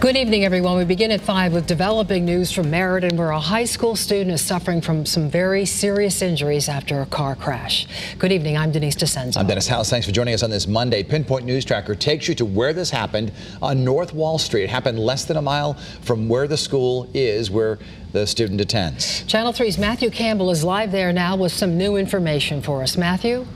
Good evening, everyone. We begin at 5 with developing news from Meriden, where a high school student is suffering from some very serious injuries after a car crash. Good evening. I'm Denise DeCenzo. I'm Dennis House. Thanks for joining us on this Monday. Pinpoint News Tracker takes you to where this happened on North Wall Street. It happened less than a mile from where the school is, where the student attends. Channel 3's Matthew Campbell is live there now with some new information for us. Matthew?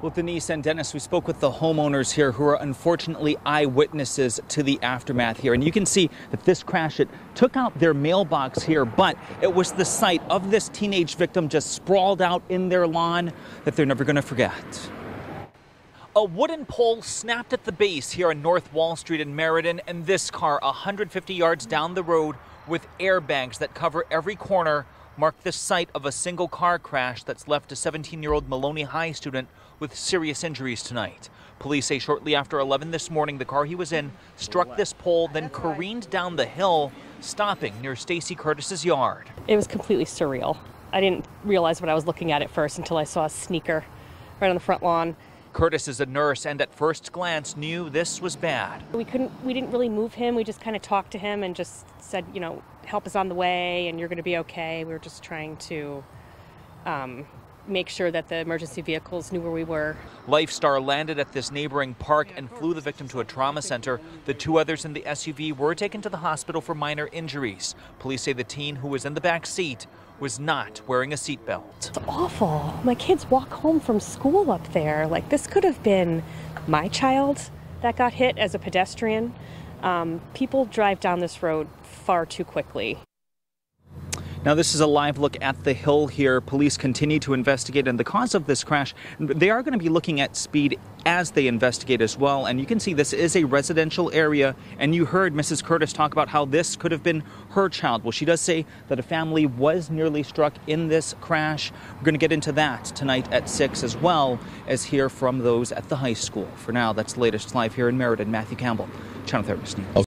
Well, Denise and Dennis, we spoke with the homeowners here who are unfortunately eyewitnesses to the aftermath here. And you can see that this crash, it took out their mailbox here, but it was the sight of this teenage victim just sprawled out in their lawn that they're never going to forget. A wooden pole snapped at the base here on North Wall Street in Meriden, and this car 150 yards down the road with airbags that cover every corner marked the site of a single car crash that's left a 17-year-old Maloney High student with serious injuries tonight. Police say shortly after 11 this morning, the car he was in struck this pole, then careened down the hill, stopping near Stacy Curtis's yard. It was completely surreal. I didn't realize what I was looking at first until I saw a sneaker right on the front lawn. Curtis is a nurse and at first glance knew this was bad. We didn't really move him. We just kind of talked to him and just said, you know, help is on the way and you're going to be okay. We were just trying to make sure that the emergency vehicles knew where we were. Lifestar landed at this neighboring park and flew the victim to a trauma center. The two others in the SUV were taken to the hospital for minor injuries. Police say the teen who was in the back seat was not wearing a seatbelt. It's awful. My kids walk home from school up there. Like, this could have been my child that got hit as a pedestrian. People drive down this road far too quickly. Now, this is a live look at the hill here. Police continue to investigate and the cause of this crash. They are going to be looking at speed as they investigate as well. And you can see this is a residential area. And you heard Mrs. Curtis talk about how this could have been her child. Well, she does say that a family was nearly struck in this crash. We're going to get into that tonight at 6, as well as hear from those at the high school. For now, that's the latest live here in Meriden. Matthew Campbell, Channel 3 News.